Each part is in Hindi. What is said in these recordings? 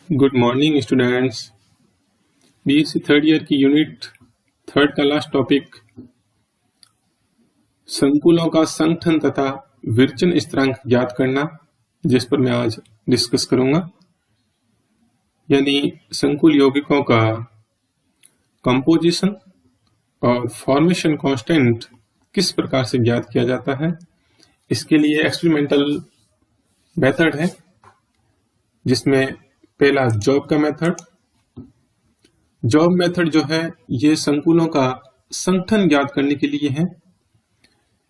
Good morning students. BSc third year की यूनिट थर्ड का लास्ट टॉपिक संकुलों का संगठन तथा विचरण स्थिरांक ज्ञात करना, जिस पर मैं आज डिस्कस करूंगा। यानी संकुल यौगिकों का कंपोजिशन और फॉर्मेशन कांस्टेंट किस प्रकार से ज्ञात किया जाता है। इसके लिए एक्सपेरिमेंटल मेथड है, जिसमें पहला जॉब का मेथड। जॉब मेथड जो है ये संकुलों का संगठन ज्ञात करने के लिए है।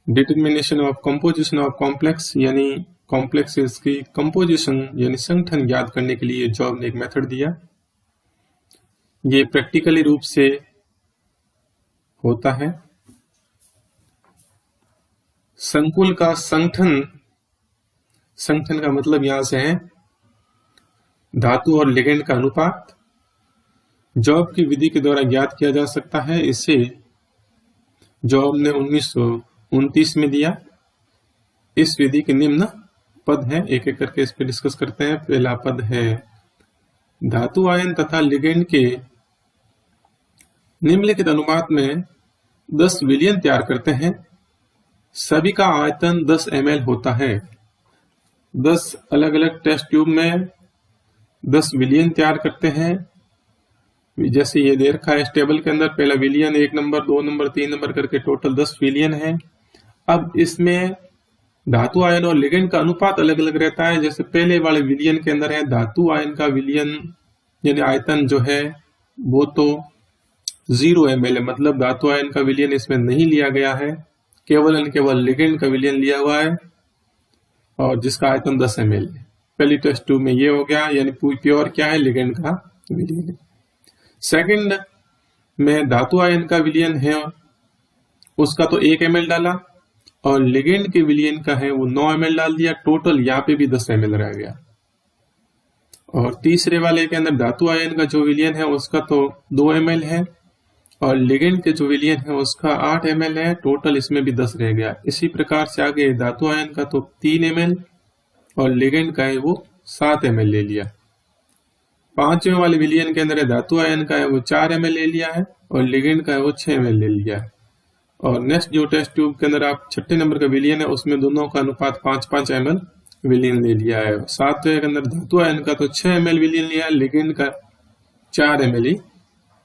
Determination of composition of complex, यानी कॉम्प्लेक्सेस की कंपोजिशन यानी संगठन ज्ञात करने के लिए जॉब ने एक मेथड दिया। ये प्रैक्टिकली रूप से होता है। संकुल का संगठन का मतलब यहां से है धातु और लिगेंड का अनुपात। जॉब की विधि के द्वारा ज्ञात किया जा सकता है। इसे जॉब ने 1929 में दिया। इस विधि के निम्न पद हैं, एक एक करके इस पर डिस्कस करते हैं। पहला पद है धातु आयन तथा लिगेंड के निम्नलिखित अनुपात में 10 विलयन तैयार करते हैं। सभी का आयतन 10 ml होता है। 10 अलग अलग टेस्ट ट्यूब में 10 विलयन तैयार करते हैं। जैसे ये दे रखा है इस टेबल के अंदर, पहला विलयन 1 नंबर, 2 नंबर, 3 नंबर करके टोटल 10 विलयन है। अब इसमें धातु आयन और लिगेंड का अनुपात अलग अलग रहता है। जैसे पहले वाले विलयन के अंदर है धातु आयन का विलयन यानी आयतन जो है वो तो 0 ml है, मतलब धातु आयन का विलयन इसमें नहीं लिया गया है, केवल लिगेंड का विलयन लिया हुआ है और जिसका आयतन 10 ml है। पहली टेस्ट ट्यूब में ये हो गया, यानी प्योर क्या है, लिगेंड का विलयन है। सेकंड में धातु आयन का विलयन है, उसका तो 1 ml डाला और लिगेंड के विलयन का है वो 9 ml डाल दिया। टोटल यहाँ पे भी 10 ml रह गया। और तीसरे वाले के अंदर धातु आयन का जो विलयन है उसका तो 2 ml है और लिगेंड के जो विलयन है उसका 8 ml है। टोटल इसमें भी 10 रह गया। इसी प्रकार से आगे धातु आयन का तो 3 ml और लिगेंड का है वो 7 ml ले लिया। पांचवें वाले विलयन के अंदर धातु आयन का है वो 4 ml ले लिया है और लिगेंड का है वो 6 ml ले लिया है। और नेक्स्ट जो टेस्ट ट्यूब के अंदर आप छठे नंबर का विलयन है उसमें दोनों का अनुपात 5-5 ml विलयन ले लिया है। सातवें के अंदर धातु आयन का तो 6 ml विलयन लिया, लिगेंड का 4 ml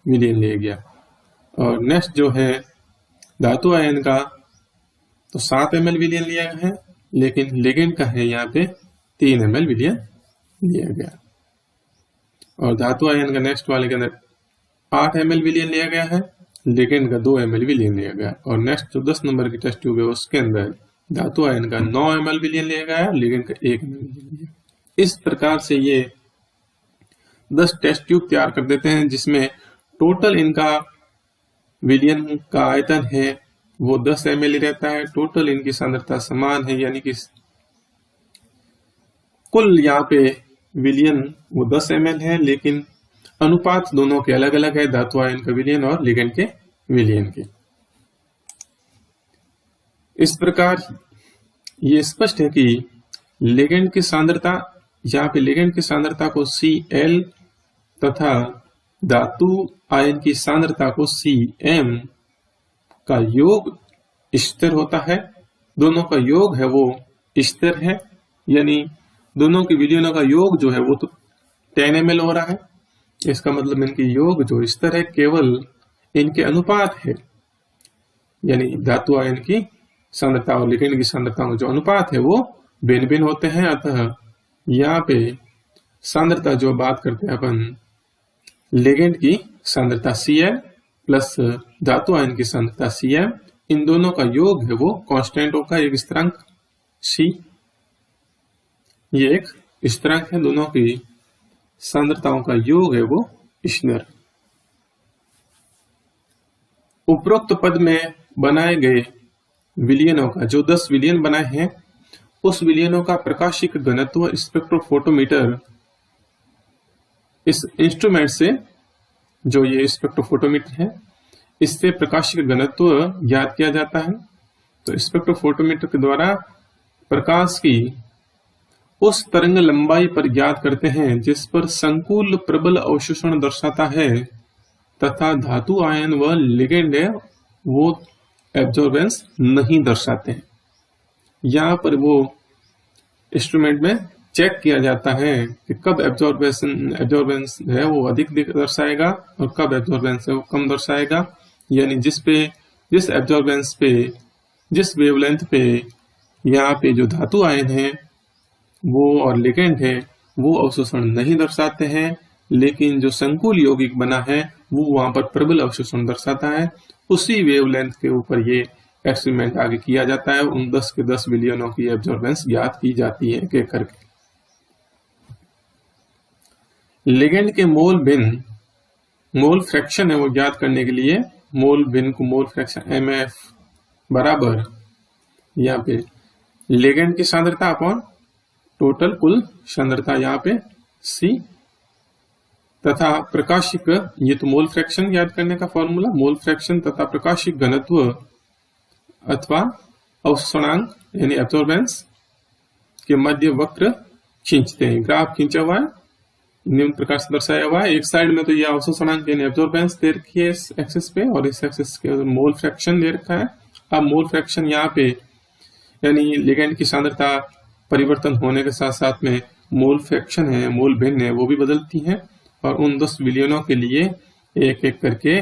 विलयन ले गया। और नेक्स्ट जो है धातु आयन का तो 7 ml विलयन लिया है, लेकिन लिगेंड का है यहाँ पे 3 ml विलयन लिया गया। और धातु आयन का नेक्स्ट वाले के अंदर 8 ml विलयन लिया गया है, लिगेंड का 2 ml विलयन लिया गया। और नेक्स्ट जो 10 नंबर की टेस्ट ट्यूब है उसके अंदर धातु आयन का 9 ml विलयन लिया गया है, लिगेंड का 1 ml विलयन लिया। इस प्रकार से ये 10 टेस्ट ट्यूब तैयार कर देते हैं, जिसमें टोटल इनका विलयन का आयतन है वो 10 ml रहता है। टोटल इनकी सांद्रता समान है, यानी कि कुल यहाँ पे विलयन वो 10 ml है, लेकिन अनुपात दोनों के अलग अलग है, धातु आयन का विलयन और लिगेंड के विलयन के। इस प्रकार ये स्पष्ट है कि लिगेंड की सांद्रता, यहाँ पे लिगेंड की सांद्रता को Cl तथा धातु आयन की सांद्रता को Cm का योग स्थिर होता है। दोनों का योग है वो स्थिर है, यानी दोनों के विलयनों का योग जो है वो तो 10 ml हो रहा है। इसका मतलब इनकी योग जो स्थिर है, केवल इनके अनुपात है, यानी धातु आयन की सांद्रता और लिगेंड की सांद्रता का जो अनुपात है वो भिन्न भिन्न होते हैं। अतः यहाँ पे सांद्रता जो बात करते हैं अपन, लिगेंड की सांद्रता Cl प्लस धातु आयन की सांद्रता Cm, इन दोनों का योग है वो कांस्टेंट होगा, एक स्थिरांक C। ये एक स्थिरांक है, दोनों की सांद्रताओं का योग है वो स्थिर। उपरोक्त पद में बनाए गए विलयनों का जो 10 विलयन बनाए हैं, उस विलयनों का प्रकाशिक घनत्व स्पेक्ट्रोफोटोमीटर, इस इंस्ट्रूमेंट से, जो ये स्पेक्ट्रोफोटोमीटर है, इससे प्रकाशिक घनत्व ज्ञात किया जाता है। तो स्पेक्ट्रोफोटोमीटर के द्वारा प्रकाश की उस तरंग लंबाई पर ज्ञात करते हैं जिस पर संकुल प्रबल अवशोषण दर्शाता है तथा धातु आयन व लिगेंड है वो एब्जॉर्बेंस नहीं दर्शाते हैं। यहाँ पर वो इंस्ट्रूमेंट में चेक किया जाता है कि कब एब्जॉर्बेंस है वो अधिक दर्शाएगा और कब एब्जॉर्बेंस है वो कम दर्शाएगा। यानी जिस एब्जॉर्बेंस पे, जिस वेवलेंथ पे यहाँ पे जो धातु आयन है वो और लिगेंड है वो अवशोषण नहीं दर्शाते हैं, लेकिन जो संकुल यौगिक बना है वो वहां पर प्रबल अवशोषण दर्शाता है। उसी वेवलेंथ के ऊपर ये एक्सपेरिमेंट आगे किया जाता है। उन 10 के 10 बिलियनों की एब्जॉर्बेंस ज्ञात की जाती है एक एक करके। लिगेंड के मोल फ्रैक्शन है वो ज्ञात करने के लिए मोल फ्रैक्शन MF बराबर यहाँ पे लिगेंड की सांद्रता अपॉन टोटल कुल सांद्रता यहाँ पे C तथा प्रकाशिक, ये तो मोल फ्रैक्शन ज्ञात करने का फॉर्मूला, मोल फ्रैक्शन तथा प्रकाशिक घनत्व अथवा अवशोषणांक यानी एब्जॉर्बेंस के मध्य वक्र खींचते हैं। ग्राफ खींचा हुआ है, निम्न प्रकार से दर्शाया हुआ है। एक साइड में तो यह अवशोषणांक यानी एब्जॉर्बेंस दे रखी है इस एक्सिस पे और इस एक्सिस के मोल फ्रैक्शन दे रखा है। अब मोल फ्रैक्शन यहाँ पे यानी लिगेंड की सांद्रता परिवर्तन होने के साथ साथ में मोल फ्रैक्शन है, मोल भिन्न है, वो भी बदलती है और उन 10 बिलियनों के लिए एक एक करके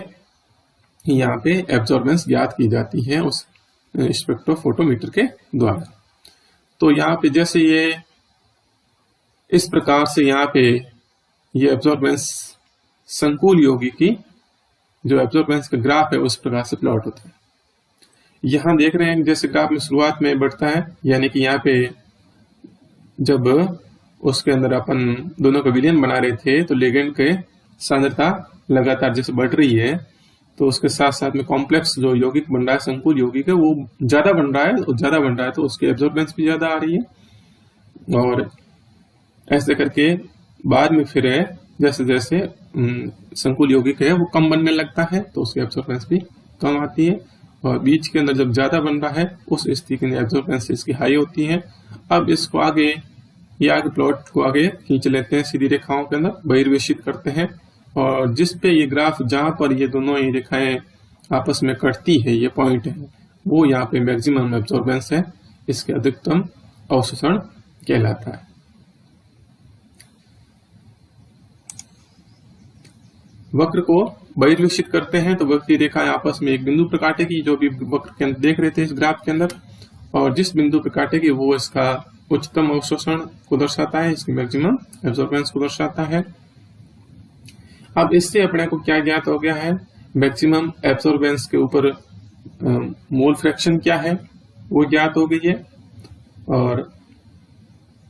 यहाँ पे एब्जॉर्बेंस ज्ञात की जाती है उस स्पेक्ट्रोफोटोमीटर के द्वारा। तो यहाँ पे जैसे ये इस प्रकार से यहाँ पे ये एब्जॉर्बेंस संकुल यौगिक की जो एब्जॉर्बेंस का ग्राफ है उस प्रकार से प्लॉट होता है। यहाँ देख रहे हैं जैसे ग्राफ में शुरुआत में बढ़ता है, यानी कि यहाँ पे जब उसके अंदर अपन दोनों का विलयन बना रहे थे तो लिगेंड के सांद्रता लगातार जैसे बढ़ रही है तो उसके साथ साथ में कॉम्प्लेक्स जो यौगिक बन रहा है, संकुल यौगिक है, वो ज्यादा बन रहा है तो उसकी एब्जॉर्बेंस भी ज्यादा आ रही है। और ऐसे करके बाद में फिर जैसे जैसे संकुल यौगिक है वो कम बनने लगता है तो उसकी एब्जॉर्बेंस भी कम आती है और बीच के अंदर जब ज्यादा बन रहा है उस स्थिति के अंदर एब्जॉर्बेंस इसकी हाई होती है। अब इसको आगे प्लॉट को आगे खींच लेते हैं, सीधी रेखाओं के अंदर बहिर्वेशित करते हैं और जिस पे ये ग्राफ जहां पर ये दोनों ही रेखाएं आपस में कटती है, ये पॉइंट है, वो यहाँ पे मैक्सिमम एब्जॉर्बेंस है, इसके अधिकतम अवशोषण कहलाता है। वक्र को बहिर्वेशित करते हैं तो वक्र की रेखाएं आपस में एक बिंदु पर काटेगी, जो भी वक्र के अंदर देख रहे थे इस ग्राफ के अंदर, और जिस बिंदु पर काटेगी वो इसका उच्चतम अवशोषण को दर्शाता है, इसकी मैक्सिमम एब्जॉर्बेंस को दर्शाता है। अब इससे अपने को क्या ज्ञात हो गया है, मैक्सिमम एब्जॉर्बेंस के ऊपर मोल फ्रैक्शन क्या है वो ज्ञात हो गई है। और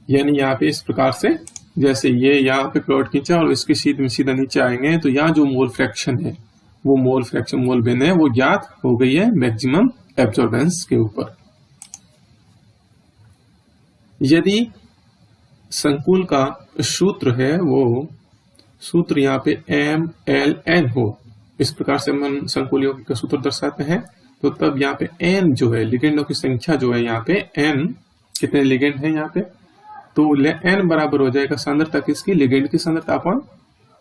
यानी यहाँ पे इस प्रकार से जैसे ये यहाँ पे प्लॉट खींचा और इसके सीधा नीचे आएंगे तो यहाँ जो मोल फ्रैक्शन है वो मोल भिन्न है वो ज्ञात हो गई है मैक्सिमम एब्जॉर्बेंस के ऊपर। यदि संकुल का सूत्र है वो सूत्र यहाँ पे MLN हो, इस प्रकार से हम संकुल यौगिक का सूत्र दर्शाते हैं, तो तब यहाँ पे N जो है लिगेंडों की संख्या जो है यहाँ पे N कितने लिगेंड है यहाँ पे, तो N बराबर हो जाएगा सांद्रता किसकी, लिगेंड की सांद्रता अपन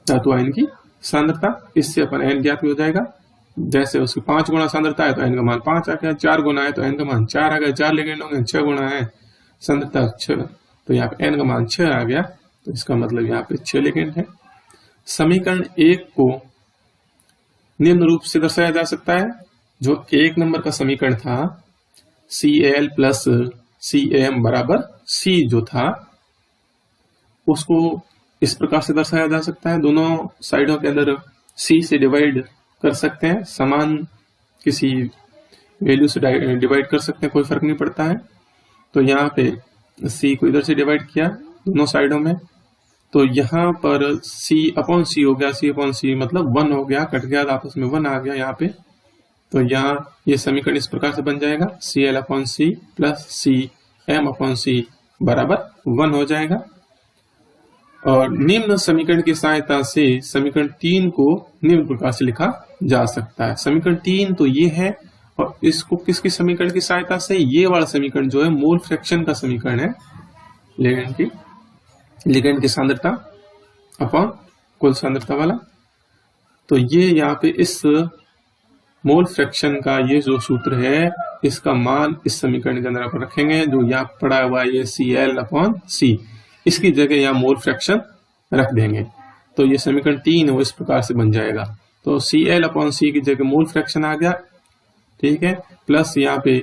धातु आयन की सांद्रता। इससे अपन N ज्ञात हो जाएगा। जैसे उसकी 5 गुना सांद्रता है तो N का मान 5 आ गया, 4 गुना है तो N का मान 4 आ गया, 4 लिगेंड होंगे, 6 गुना है सांद्रता 6 तो यहाँ पे N का मान 6 आ गया, तो इसका मतलब यहाँ पे 6 लिगेंड है। समीकरण 1 को निम्न रूप से दर्शाया जा सकता है। जो 1 नंबर का समीकरण था Cl प्लस Cam बराबर C जो था उसको इस प्रकार से दर्शाया जा सकता है। दोनों साइडों के अंदर C से डिवाइड कर सकते हैं, समान किसी वैल्यू से डिवाइड कर सकते हैं, कोई फर्क नहीं पड़ता है। तो यहाँ पे C को इधर से डिवाइड किया दोनों साइडों में, तो यहाँ पर C अपॉन C हो गया, C अपॉन C मतलब 1 हो गया, कट गया आपस में 1 आ गया यहाँ पे। तो यहाँ ये समीकरण इस प्रकार से बन जाएगा Cl upon C plus Cm upon C बराबर 1 हो जाएगा। और निम्न समीकरण की सहायता से समीकरण 3 को निम्न प्रकार से लिखा जा सकता है। समीकरण 3 तो ये है, और इसको किसकी समीकरण की सहायता से, ये वाला समीकरण जो है मोल फ्रैक्शन का समीकरण है, लिगेंड की सांद्रता अपॉन कुल सांद्रता वाला। तो ये यहाँ पे इस मोल फ्रैक्शन का ये जो सूत्र है, इसका मान इस समीकरण के अंदर आप रखेंगे, जो यहाँ पड़ा हुआ है ये Cl/C, इसकी जगह यहाँ मोल फ्रैक्शन रख देंगे। तो ये समीकरण 3 है वो इस प्रकार से बन जाएगा। तो Cl/C की जगह मोल फ्रैक्शन आ गया, ठीक है, प्लस यहाँ पे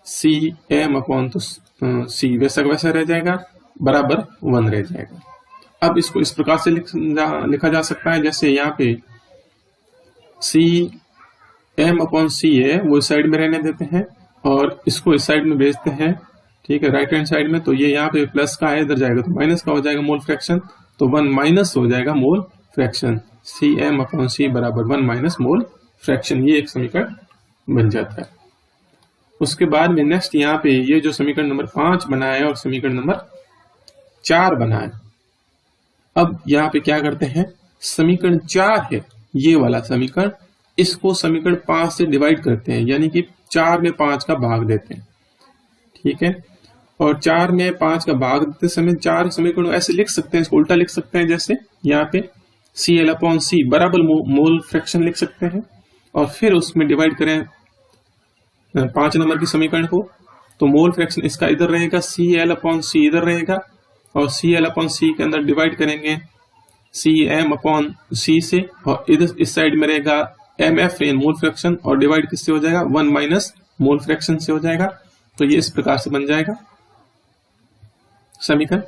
Cm/C वैसा वैसा रह जाएगा, बराबर 1 रह जाएगा। अब इसको इस प्रकार से लिखा जा सकता है, जैसे यहाँ पे Cm/C है वो इस साइड में रहने देते हैं और इसको इस साइड में भेजते हैं, ठीक है, राइट हैंड साइड में। तो ये यहाँ पे प्लस का है, इधर जाएगा तो माइनस का हो जाएगा मोल फ्रैक्शन, तो 1 माइनस हो जाएगा मोल फ्रैक्शन। Cm/C बराबर 1 माइनस मोल फ्रैक्शन, ये एक समीकरण बन जाता है। उसके बाद में नेक्स्ट यहाँ पे ये जो समीकरण नंबर 5 बना है और समीकरण नंबर 4 बना है। अब यहाँ पे क्या करते हैं, समीकरण 4 है ये वाला समीकरण, इसको समीकरण 5 से डिवाइड करते हैं, यानी कि 4 में 5 का भाग देते हैं, ठीक है। और 4 में 5 का भाग देते समय 4 समीकरण ऐसे लिख सकते हैं, इसको उल्टा लिख सकते हैं, जैसे यहाँ पे Cl/C बराबर मोल फ्रैक्शन लिख सकते हैं और फिर उसमें डिवाइड करें 5 नंबर की समीकरण को, तो मोल फ्रैक्शन इसका इधर रहेगा, Cl/C इधर रहेगा और Cl/C के अंदर डिवाइड करेंगे Cm/C से, और इधर इस साइड में रहेगा MF मोल फ्रैक्शन और डिवाइड किससे हो जाएगा, 1 माइनस मोल फ्रैक्शन से हो जाएगा। तो ये इस प्रकार से बन जाएगा समीकरण।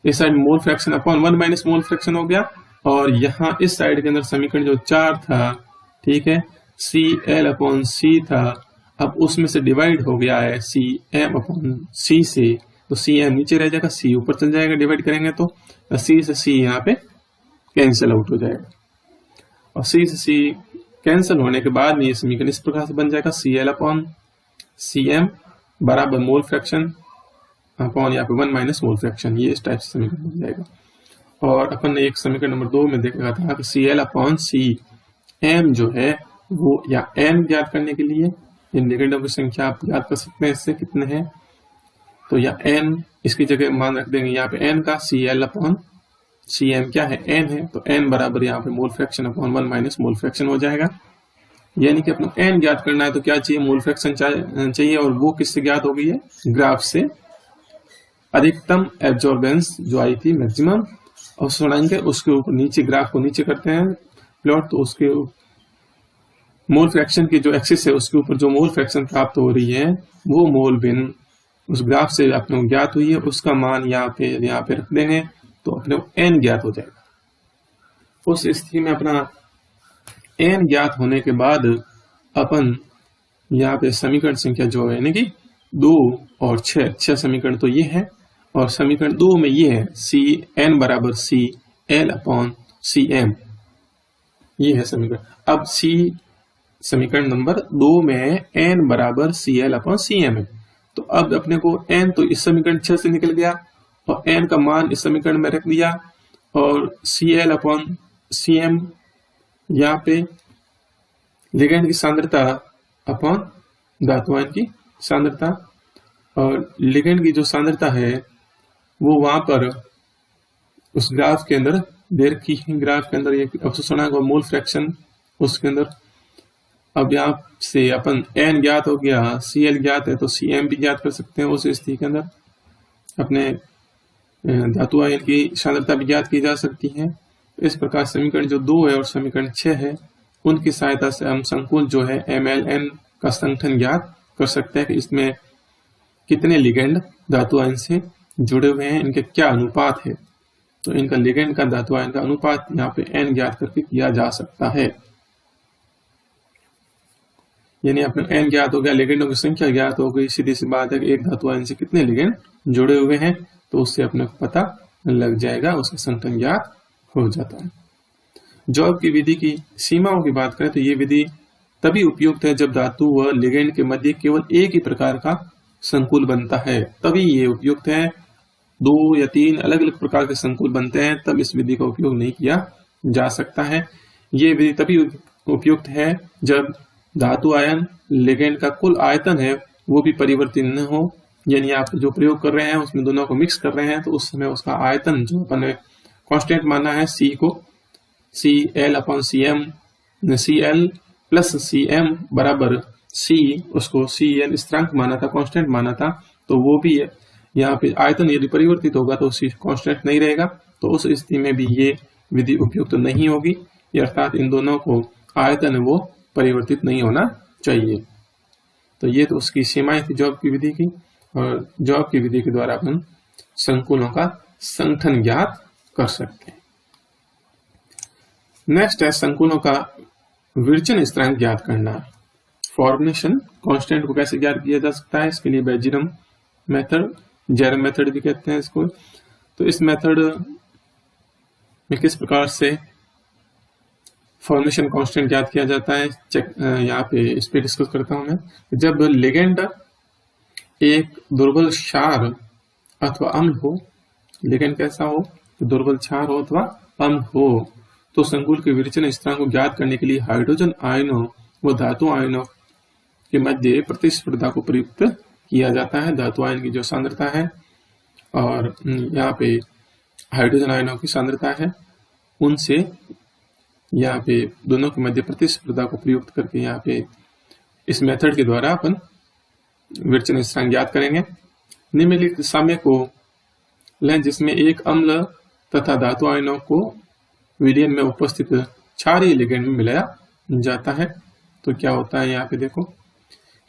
इस side mole fraction upon 1 minus mole fraction हो गया, और यहाँ इस साइड के अंदर समीकरण जो 4 था, ठीक है, Cl/C था, अब उसमें से डिवाइड हो गया है Cm/C से, तो Cm नीचे रह जाएगा, C ऊपर चल जाएगा, डिवाइड करेंगे तो C से C यहाँ पे कैंसिल आउट हो जाएगा, और C से C कैंसिल होने के बाद में ये समीकरण इस प्रकार से बन जाएगा, Cl/Cm बराबर मोल फ्रैक्शन अपॉन यहाँ पे 1 माइनस मोल फ्रैक्शन, ये इस टाइप से समीकरण बन जाएगा। और अपन ने एक समीकरण नंबर 2 में देखा था कि Cl/Cm जो है वो, या n ज्ञात करने के लिए इन लिगेंडों की संख्या आप याद कर सकते हैं, इससे कितने हैं, तो या n इसकी जगह मान रख देंगे यहाँ पे n का, Cl/Cm क्या है, n है, तो n बराबर यहाँ पे mole fraction upon 1 minus mole fraction हो जाएगा। यानी कि अपना n ज्ञात करना है तो क्या चाहिए, मोल फ्रैक्शन चाहिए, और वो किससे ज्ञात हो गई है, ग्राफ से। अधिकतम एब्जॉर्बेंस जो आई थी मैक्सिमम, और सुनाएंगे उसके ऊपर नीचे ग्राफ को नीचे करते हैं प्लॉट, तो उसके मोल फ्रैक्शन की जो एक्सिस है उसके ऊपर जो मोल फ्रैक्शन प्राप्त हो रही है वो मोल बिन उस ग्राफ से अपने को ज्ञात हुई है, उसका मान यहाँ पे रख देंगे, तो अपने को n ज्ञात हो जाएगा। उस स्थिति में अपना n ज्ञात होने के बाद अपन यहाँ पे समीकरण संख्या जो है, यानी कि 2 और 6 समीकरण तो ये है, और समीकरण 2 में ये है Cn बराबर Cl/Cm, ये है समीकरण। अब समीकरण नंबर 2 में n बराबर Cl/Cm है, तो अब अपने को n तो इस समीकरण 6 से निकल गया और n का मान इस समीकरण में रख दिया, और Cl/Cm यहाँ पे लिगेंड की सांद्रता अपॉन धातु आयन की सांद्रता, और लिगेंड की जो सांद्रता है वो वहां पर उस ग्राफ के अंदर दे रखी है, ग्राफ के अंदर ये सुना होगा मोल फ्रैक्शन उसके अंदर। अब यहाँ से अपन n ज्ञात हो गया, Cl ज्ञात है, तो Cm भी ज्ञात कर सकते हैं। उस स्थिति के अंदर अपने धातु आयन की सांद्रता भी ज्ञात की जा सकती है। इस प्रकार समीकरण जो 2 है और समीकरण 6 है उनकी सहायता से हम संकुल जो है MlN का संगठन ज्ञात कर सकते हैं कि इसमें कितने लिगेंड धातु आयन से जुड़े हुए हैं, इनके क्या अनुपात है। तो इनका लिगेंड का धातु आयन का अनुपात यहाँ पे n ज्ञात करके किया जा सकता है। यानी अपने n ज्ञात हो गया, लिगेंडों की संख्या ज्ञात हो गई, सीधी सी बात है कि एक धातु आयन से कितने लिगेंड जुड़े हुए हैं, तो उससे अपने को पता लग जाएगा, उसका संगठन ज्ञात हो जाता है। जॉब की विधि की सीमाओं की बात करें तो ये विधि तभी उपयुक्त है जब धातु व लिगेंड के मध्य केवल एक ही प्रकार का संकुल बनता है, तभी ये उपयुक्त है। 2 या 3 अलग अलग प्रकार के संकुल बनते हैं तब इस विधि का उपयोग नहीं किया जा सकता है। ये विधि तभी उपयुक्त है जब धातु आयन लिगेंड का कुल आयतन है वो भी परिवर्तित न हो यानी आप जो प्रयोग कर रहे हैं उसमें दोनों को मिक्स कर रहे हैं, तो उस समय उसका आयतन जो अपन ने कांस्टेंट माना है सी को, CL/CM, CL प्लस CM बराबर C, उसको CN स्थिरांक माना था, कांस्टेंट माना था, तो वो भी यहाँ पे आयतन यदि परिवर्तित होगा तो C कांस्टेंट नहीं रहेगा, तो उस स्थिति में भी ये विधि उपयुक्त नहीं होगी, अर्थात इन दोनों को आयतन वो परिवर्तित नहीं होना चाहिए। तो ये तो उसकी सीमाएं थी जॉब की विधि की, और जॉब की विधि के द्वारा अपन संकुलों का संगठन ज्ञात कर सकते हैं। नेक्स्ट है संकुलों का विरचन स्थिरांक ज्ञात करना। फॉर्मेशन कांस्टेंट को कैसे ज्ञात किया जा सकता है, इसके लिए बेजिरम मेथड, जेरम मेथड भी कहते हैं इसको। तो इस मेथड में किस प्रकार से फॉर्मेशन कांस्टेंट ज्ञात किया जाता है, यहाँ पे इस पे डिस्कस करता हूं मैं। जब लिगेंड एक दुर्बल क्षार अथवा अम्ल हो, लिगेंड कैसा हो, दुर्बल क्षार हो अथवा अम्ल हो, तो संकुल के विरचन स्थिरांक को ज्ञात करने के लिए हाइड्रोजन आयनों व धातु आयनों के मध्य प्रतिस्पर्धा को प्रयुक्त किया जाता है। धातु आयन की जो सांद्रता है और यहाँ पे हाइड्रोजन आयनों की सांद्रता है, उनसे यहाँ पे दोनों के मध्य प्रतिस्पर्धा को प्रयुक्त करके यहाँ पे इस मेथड के द्वारा अपन विरचन स्थिरांक ज्ञात करेंगे। निम्नलिखित साम्य को लें जिसमें एक अम्ल तथा धातु आयनों को विलयन में उपस्थित क्षारीय लिगेंड में मिलाया जाता है। तो क्या होता है, यहाँ पे देखो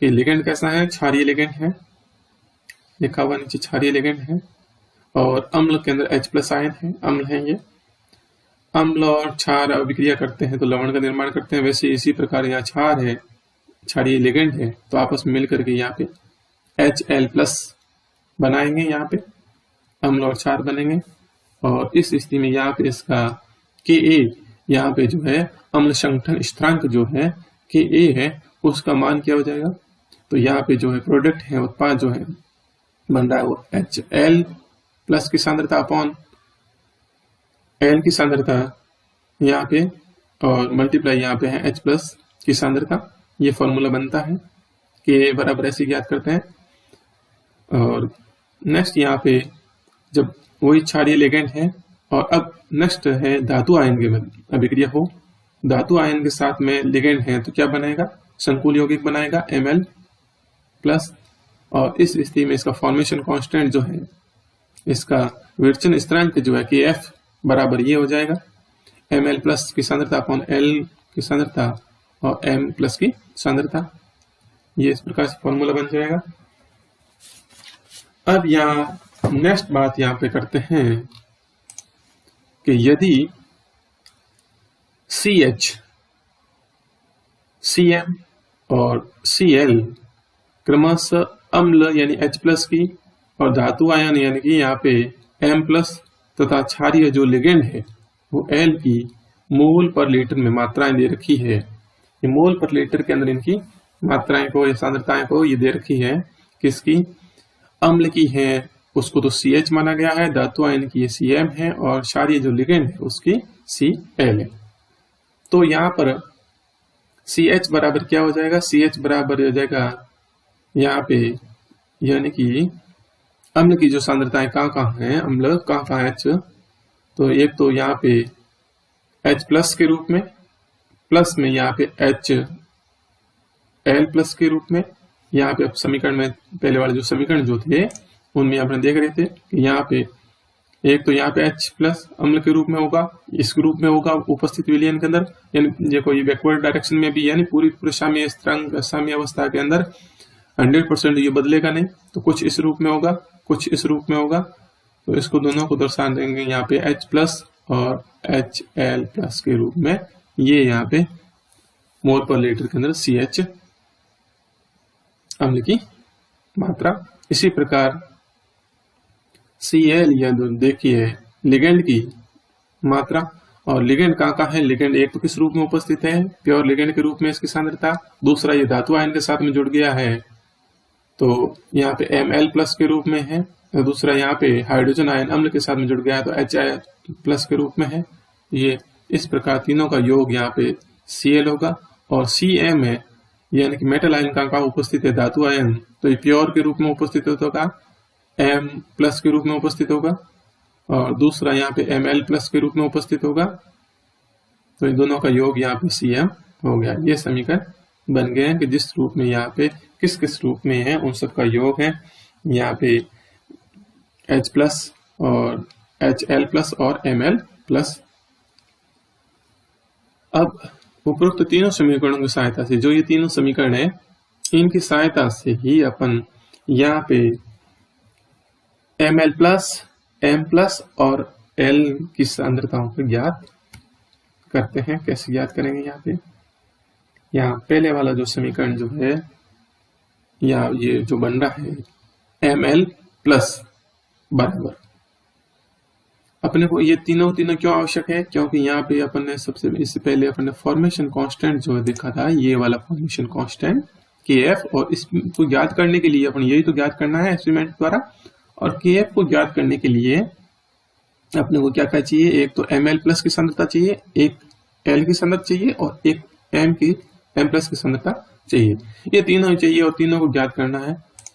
कि लिगेंड कैसा है, क्षारीय लिगेंड है, लिखा हुआ नीचे क्षारीय लिगेंड है, और अम्ल के अंदर H+ आयन है, अम्ल है ये। अम्ल और क्षार अभिक्रिया करते हैं तो लवण का निर्माण करते हैं, वैसे इसी प्रकार यहाँ क्षार है, क्षारीय लिगेंड है, तो आपस में मिलकर के यहाँ पे HL+ बनाएंगे, यहाँ पे अम्ल और क्षार बनेंगे, और इस स्थिति में यहाँ पे इसका Ka यहाँ पे जो है अम्ल संगठन स्थिरांक जो है Ka है, उसका मान क्या हो जाएगा, तो यहाँ पे जो है प्रोडक्ट है, उत्पाद जो है बन रहा है वो HL+ की सांद्रता अपॉन L की सांद्रता यहाँ पे, और मल्टीप्लाई यहाँ पे है H+ की सांद्रता। ये फॉर्मूला बनता है कि बराबर ऐसे ज्ञात करते हैं। और नेक्स्ट यहाँ पे जब वही क्षारीय लिगेंड है, और अब नेक्स्ट है धातु आयन की अभिक्रिया हो, धातु आयन के साथ में लिगेंड है तो क्या बनेगा, संकुल यौगिक बनाएगा Ml+, और इस स्थिति में इसका फॉर्मेशन कांस्टेंट जो है, इसका विरचन स्थिरांक जो है Kf बराबर ये हो जाएगा Ml+ की सांद्रता अपॉन L की सांद्रता और M+ की सांद्रता। ये इस प्रकार से फॉर्मूला बन जाएगा। अब यहाँ नेक्स्ट बात यहाँ पे करते हैं कि यदि CH, CM और CL क्रमशः अम्ल यानी H+ की और धातु आयन यानी कि यहाँ पे M+ तथा क्षारीय जो लिगेंड है वो L की मोल पर लीटर में मात्राएं दे रखी है। ये मोल पर लीटर के अंदर इनकी मात्राएं को या सांद्रताएं को ये दे रखी है, किसकी, अम्ल की है उसको तो CH माना गया है, धातु आयन की ये CM है, और क्षारीय जो लिगेंड है उसकी CL है। तो यहाँ पर CH बराबर क्या हो जाएगा, CH बराबर हो जाएगा यहाँ पे, यानी कि अम्ल की जो सांद्रताएं कहाँ हैं, अम्ल कहाँ H, तो एक तो यहाँ पे H+ के रूप में, प्लस में यहाँ पे HL+ के रूप में। यहाँ पे समीकरण में पहले वाले जो समीकरण जो थे उनमें अपने देख रहे थे कि यहाँ पे एक तो यहाँ पे H+ अम्ल के रूप में होगा, इस रूप में होगा उपस्थित विलयन के अंदर, यानी देखो ये बैकवर्ड डायरेक्शन में भी, यानी पूरी साम्य स्थिरांक साम्य अवस्था के अंदर 100% ये बदलेगा नहीं, तो कुछ इस रूप में होगा, कुछ इस रूप में होगा। तो इसको दोनों को दर्शा देंगे यहाँ पे H+ और HL+ के रूप में, ये यहाँ पे मोल पर लीटर के अंदर CH अम्ल की मात्रा। इसी प्रकार Cl या देखिए लिगेंड की मात्रा, और लिगेंड कहाँ है, लिगेंड एक तो किस रूप में उपस्थित है, प्योर लिगेंड के रूप में इसकी सांद्रता, दूसरा ये धातु आयन के साथ में जुड़ गया है तो यहाँ पे Ml+ के रूप में है, दूसरा यहाँ पे हाइड्रोजन आयन अम्ल के साथ में जुड़ गया है तो Hi+ के रूप में है। ये इस प्रकार तीनों का योग यहाँ पे Cl होगा, और Cm है यानी कि मेटल आयन का उपस्थित है धातु आयन, तो ये प्योर के रूप में उपस्थित होगा, M प्लस के रूप में उपस्थित होगा, और दूसरा यहाँ पे Ml प्लस के रूप में उपस्थित होगा। तो इन दोनों का योग यहाँ पे Cm हो गया। ये समीकरण बन गए हैं कि जिस रूप में यहाँ पे किस किस रूप में है उन सब का योग है यहाँ पे H प्लस और HL प्लस और Ml प्लस। अब उपरोक्त तीनों समीकरणों की सहायता से, जो ये तीनों समीकरण है इनकी सहायता से ही अपन यहाँ पे Ml प्लस M प्लस और L की सांद्रताओं को ज्ञात करते हैं। कैसे ज्ञात करेंगे? यहाँ पहले वाला जो समीकरण जो है या ये जो बन रहा है Ml प्लस बराबर, अपने को ये तीनों क्यों आवश्यक है? क्योंकि यहाँ पे अपन ने इससे पहले अपन ने फॉर्मेशन कांस्टेंट जो देखा था, ये वाला फॉर्मेशन कांस्टेंट Kf, और इसको ज्ञात करने के लिए अपन यही तो ज्ञात करना है एक्सपेरिमेंट द्वारा। और Kf को ज्ञात करने के लिए अपने को क्या चाहिए? एक तो Ml प्लस की सांद्रता चाहिए, एक L की सांद्रता चाहिए और एक M प्लस की सांद्रता चाहिए। ये तीनों ही चाहिए और तीनों को ज्ञात करना है।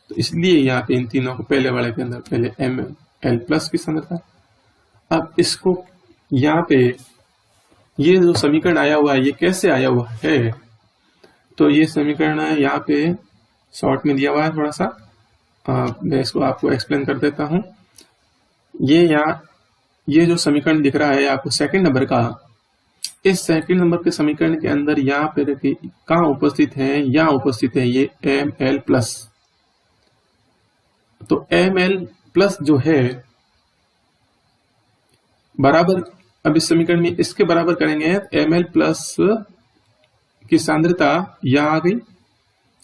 तो इसलिए यहाँ पे इन तीनों को पहले वाले के अंदर पहले Ml प्लस की सांद्रता। अब इसको यहाँ पे ये जो समीकरण आया हुआ है ये कैसे आया हुआ है? तो ये समीकरण है यहाँ पे शॉर्ट में दिया हुआ है, थोड़ा सा मैं इसको आपको एक्सप्लेन कर देता हूँ। ये जो समीकरण दिख रहा है आपको सेकंड नंबर का, इस सेकंड नंबर के समीकरण के अंदर यहाँ पे कहाँ उपस्थित है? यहाँ उपस्थित है ये Ml प्लस। तो Ml प्लस जो है बराबर, अब इस समीकरण में इसके बराबर करेंगे Ml प्लस की सांद्रता यहाँ आ गई,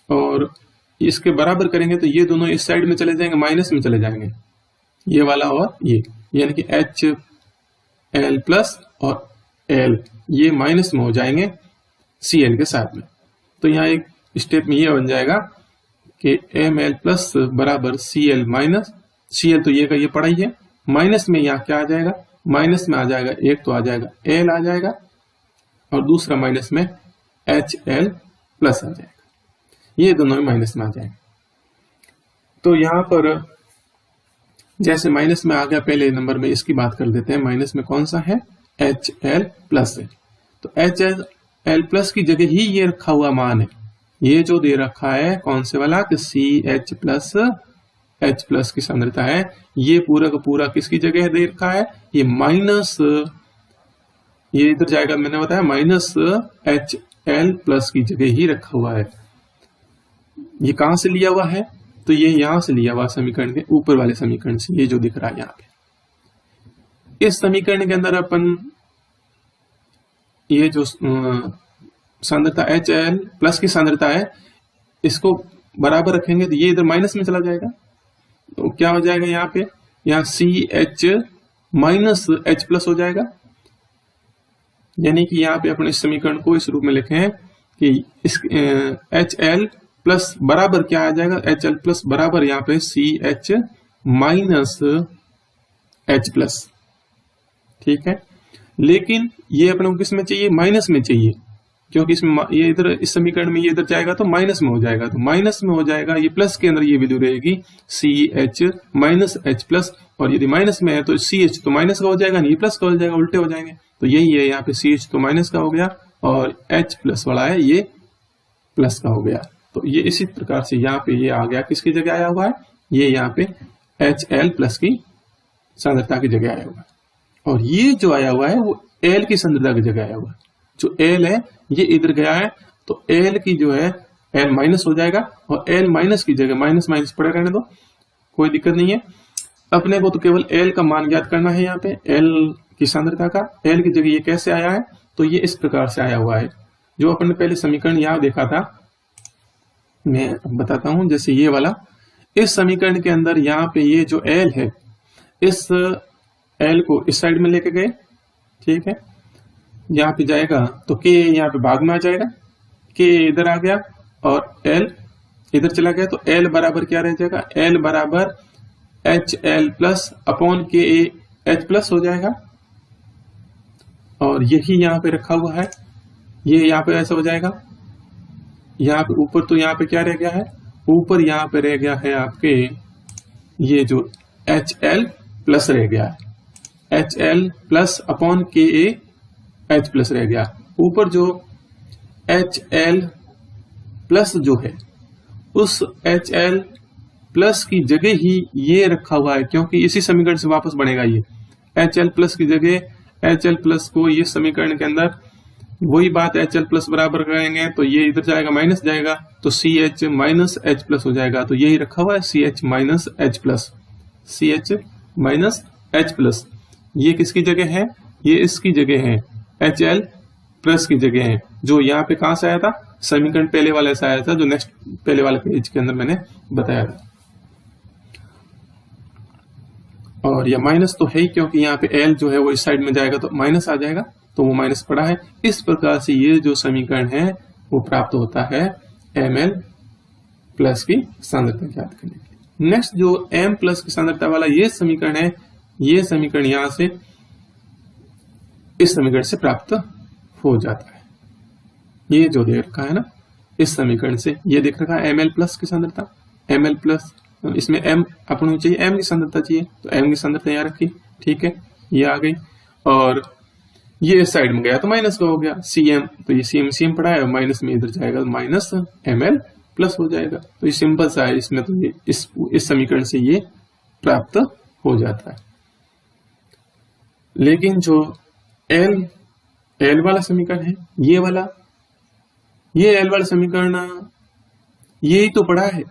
और इसके बराबर करेंगे तो ये दोनों इस साइड में चले जाएंगे, माइनस में चले जाएंगे, ये वाला और ये, यानी कि HL प्लस और L ये माइनस में हो जाएंगे Cl के साथ में। तो यहाँ एक स्टेप में ये बन जाएगा कि Ml प्लस बराबर Cl माइनस, Cl तो ये का ये पड़ा ही है, माइनस में यहाँ क्या आ जाएगा? माइनस में आ जाएगा, एक तो आ जाएगा L आ जाएगा और दूसरा माइनस में HL प्लस आ जाएगा, ये दोनों ही माइनस में आ जाएंगे। तो यहाँ पर जैसे माइनस में आ गया पहले नंबर में, इसकी बात कर देते हैं। माइनस में कौन सा है? HL प्लस है। तो HL प्लस की जगह ही ये रखा हुआ मान है, ये जो दे रखा है कौन से वाला कि CH प्लस H प्लस की सांद्रता है, ये पूरा का पूरा किसकी जगह दे रखा है? ये माइनस, ये इधर जाएगा, मैंने बताया माइनस HL प्लस की जगह ही रखा हुआ है। ये कहां से लिया हुआ है? तो ये यहां से लिया हुआ समीकरण के ऊपर वाले समीकरण से, ये जो दिख रहा है यहाँ पे। इस समीकरण के अंदर अपन ये जो सांद्रता HL प्लस की सांद्रता है इसको बराबर रखेंगे तो ये इधर माइनस में चला जाएगा, तो क्या हो जाएगा यहाँ पे? यहाँ CH माइनस H प्लस हो जाएगा। यानी कि यहाँ पे अपने इस समीकरण को इस रूप में लिखें कि इस HL प्लस बराबर क्या आ जाएगा? HL प्लस बराबर यहाँ पे CH माइनस H प्लस। ठीक है, लेकिन ये अपने को किस में चाहिए? माइनस में चाहिए, क्योंकि इसमें ये इधर इस समीकरण में ये इधर जाएगा तो माइनस में हो जाएगा, तो माइनस में हो जाएगा, ये प्लस के अंदर ये वैल्यू रहेगी CH माइनस H प्लस, और यदि माइनस में है तो CH तो माइनस का हो जाएगा, नहीं प्लस का हो जाएगा, उल्टे हो जाएंगे। तो यही है, यहाँ पे CH तो माइनस का हो गया और H प्लस वाला है ये प्लस का हो गया। तो ये इसी प्रकार से यहाँ पे ये आ गया, किसकी जगह आया हुआ है? ये यहाँ पे HL प्लस की सांद्रता की जगह आया हुआ है, और ये जो आया हुआ है वो L की सांद्रता की जगह आया हुआ है। जो L है ये इधर गया है, तो L की जो है L माइनस हो जाएगा, और L माइनस की जगह माइनस माइनस पड़े रहने दो, कोई दिक्कत नहीं है। अपने को तो केवल L का मान ज्ञात करना है, यहाँ पे L की सांद्रता का। L की जगह ये कैसे आया है? तो ये इस प्रकार से आया हुआ है, जो अपन ने पहले समीकरण यहाँ देखा था, मैं बताता हूं। जैसे ये वाला, इस समीकरण के अंदर यहाँ पे ये जो L है, इस L को इस साइड में लेके गए, ठीक है, यहाँ पे जाएगा तो K यहाँ पे भाग में आ जाएगा, K इधर आ गया और L इधर चला गया, तो L बराबर क्या रह जाएगा? L बराबर HL plus upon K H plus हो जाएगा, और यही यहाँ पे रखा हुआ है, ये यहाँ पे ऐसा हो जाएगा। यहाँ पे ऊपर तो यहाँ पे क्या रह गया है, ऊपर यहाँ पे रह गया है आपके ये जो HL प्लस रह गया है, HL plus upon KA H plus रह गया। ऊपर जो HL प्लस जो है उस HL प्लस की जगह ही ये रखा हुआ है, क्योंकि इसी समीकरण से वापस बनेगा ये HL प्लस की जगह HL प्लस को ये समीकरण के अंदर वही बात HL प्लस बराबर करेंगे तो ये इधर जाएगा माइनस जाएगा तो CH माइनस H प्लस हो जाएगा। तो यही रखा हुआ है CH minus H plus, CH minus H plus. ये किसकी जगह है, ये इसकी जगह है, HL प्लस की जगह है, जो यहाँ पे कहां से आया था, समीकरण पहले वाले से आया था, जो नेक्स्ट पहले वाले पेज के अंदर मैंने बताया था। और यह माइनस तो है ही, क्योंकि यहाँ पे L जो है वो इस साइड में जाएगा तो माइनस आ जाएगा, तो वो माइनस पड़ा है। इस प्रकार से ये जो समीकरण है वो प्राप्त होता है Ml प्लस की सांद्रता ज्ञात करने के लिए। नेक्स्ट जो M प्लस की सांद्रता वाला ये समीकरण है, ये समीकरण यहां से इस समीकरण से प्राप्त हो जाता है। ये जो दे रखा है ना, इस समीकरण से ये देख रखा है Ml प्लस की सांद्रता, Ml प्लस, इसमें M अपन चाहिए, M की सांद्रता चाहिए, तो M की सांद्रता यहाँ रखी, ठीक है, ये आ गई। और ये इस साइड में गया तो माइनस का हो गया Cm, तो ये Cm पड़ा है, माइनस में इधर जाएगा तो माइनस Ml प्लस हो जाएगा। तो ये सिंपल सा है, इसमें तो ये इस समीकरण से ये प्राप्त हो जाता है। लेकिन जो L वाला समीकरण है, ये L वाला समीकरण ये ही तो पड़ा है।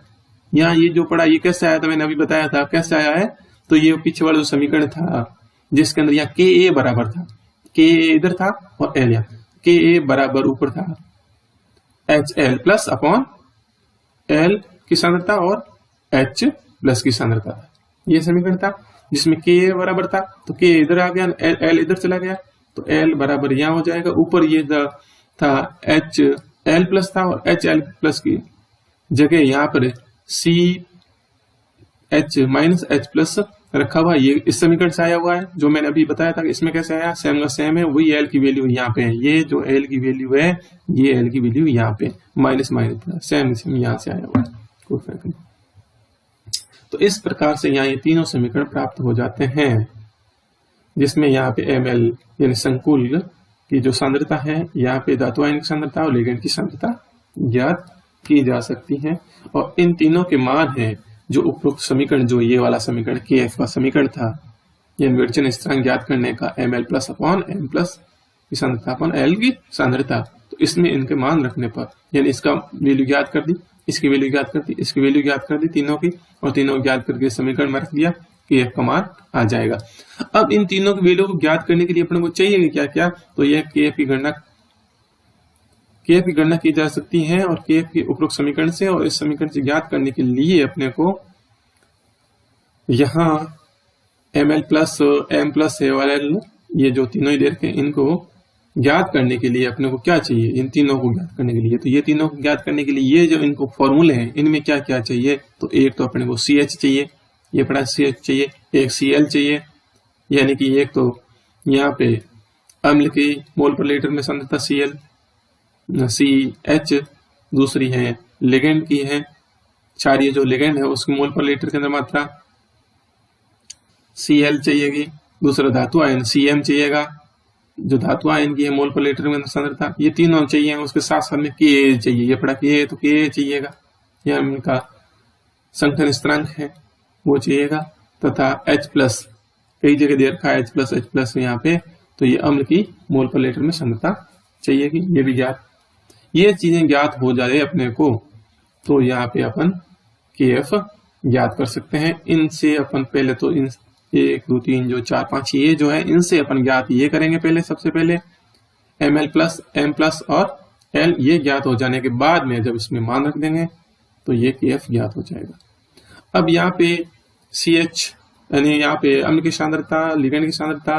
यहाँ ये जो पड़ा ये कैसे आया था, मैंने अभी बताया था कैसे आया है। तो ये पीछे वाला जो समीकरण था जिसके अंदर यहाँ KA बराबर था, KA इधर था और L यहाँ, KA बराबर ऊपर था HL प्लस अपॉन L की सांद्रता और H प्लस की सांद्रता था। ये समीकरण था जिसमें KA बराबर था, तो KA इधर आ गया, L इधर चला गया, तो L बराबर यहाँ हो जाएगा। ऊपर ये था HL प्लस था और HL प्लस की जगह यहाँ पर CH माइनस H प्लस रखा हुआ, ये इस समीकरण से आया हुआ है, जो मैंने अभी बताया था कि इसमें कैसे आया, सेम का सेम है, वही L की वैल्यू यहाँ पे है। ये जो L की वैल्यू है, ये L की वैल्यू यहाँ पे माइनस माइनस सेम यहाँ से आया हुआ है, कोई फर्क नहीं। तो इस प्रकार से यहाँ ये तीनों समीकरण प्राप्त हो जाते हैं, जिसमें यहाँ पे Ml यानी संकुल की जो सांद्रता है, यहाँ पे धातु आयन की सांद्रता और लिगेंड की सांद्रता ज्ञात की जा सकती है। और इन तीनों के मान है जो उपरोक्त समीकरण, जो ये वाला समीकरण KF का समीकरण था, ये विवर्चन स्थिरांक ज्ञात करने का Ml plus upon M plus की सांद्रता अपॉन L की सांद्रता, तो इसमें इनके मान रखने पर, यानी इसका वैल्यू ज्ञात कर दी, इसकी वैल्यू ज्ञात कर दी, इसकी वैल्यू ज्ञात कर दी तीनों की, और तीनों ज्ञात करके समीकरण में रख दिया, KF का मान आ जाएगा। अब इन तीनों की वैल्यू को ज्ञात करने के लिए अपने को चाहिए क्या क्या, तो यह KF की गणना की जा सकती है, और KF के उपरोक्त समीकरण से और इस समीकरण से ज्ञात करने के लिए अपने को यहाँ Ml plus M plus L, ये जो तीनों ही दे रखे हैं, इनको ज्ञात करने के लिए अपने को क्या चाहिए, इन तीनों को ज्ञात करने के लिए, तो ये तीनों को ज्ञात करने के लिए ये जो इनको फॉर्मूले हैं, इनमें क्या क्या चाहिए, तो एक तो अपने को CH चाहिए, ये पड़ा CH चाहिए, एक Cl चाहिए, यानी कि एक तो यहाँ पे अम्ल की मोल पर लीटर में सांद्रता CL CH, दूसरी है लिगेंड की है, क्षारीय जो लिगेंड है उसकी मोल पर लीटर के अंदर मात्रा Cl चाहिएगी, दूसरा धातु आयन Cm चाहिएगा, जो धातु आयन की है मोल पर लीटर में सांद्रता, ये तीनों चाहिए। उसके साथ साथ में Ka चाहिए, ये पड़ा Ka, तो Ka चाहिएगा, यह इनका संघटन स्थिरांक है वो चाहिएगा, तथा H प्लस कई जगह दे रखा है H प्लस यहाँ पे, तो ये अम्ल की मोल पर लीटर में सांद्रता चाहिएगी, ये भी ज्ञात। ये चीजें ज्ञात हो जाए अपने को, तो यहाँ पे अपन KF ज्ञात कर सकते हैं। इनसे अपन पहले तो इन 1 2 3 जो 4 5 ये जो है, इनसे अपन ज्ञात ये करेंगे पहले, सबसे पहले Ml प्लस M प्लस और L, ये ज्ञात हो जाने के बाद में जब इसमें मान रख देंगे तो ये KF ज्ञात हो जाएगा। अब यहाँ पे CH यानी यहाँ पे अम्ल की सांद्रता, लिगेंड की सांद्रता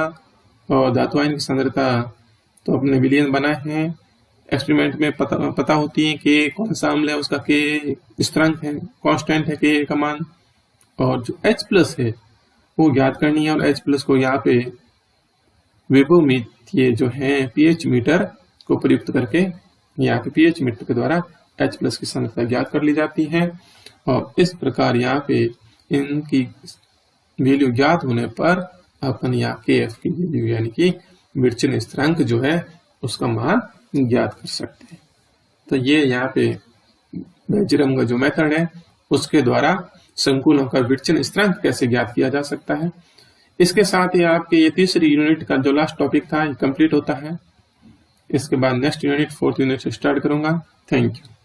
और धातु आयन की सांद्रता तो अपने विलयन बनाए हैं, एक्सपेरिमेंट में पता होती है कि कौन सा अम्ल है, उसका K स्थिरांक है, कांस्टेंट है K का मान, और जो H प्लस है वो ज्ञात करनी है। और H प्लस को यहाँ पे वेबोमीटर, ये जो है pH मीटर को प्रयुक्त करके यहाँ पे pH मीटर के द्वारा H+ की सांद्रता ज्ञात कर ली जाती है और इस प्रकार यहाँ पे इनकी वैल्यू ज्ञात होने पर अपन यहाँ Kf की वैल्यू यानी कि विचलन स्थिरांक जो है उसका मान ज्ञात कर सकते हैं। तो ये यहाँ पे बेंजरम का जो मेथड है उसके द्वारा संकुलों का विचलन स्थिरांक कैसे ज्ञात किया जा सकता है। इसके साथ ही आपके ये तीसरी यूनिट का जो लास्ट टॉपिक था ये कंप्लीट होता है। इसके बाद नेक्स्ट यूनिट 4th यूनिट से स्टार्ट करूंगा। Thank you.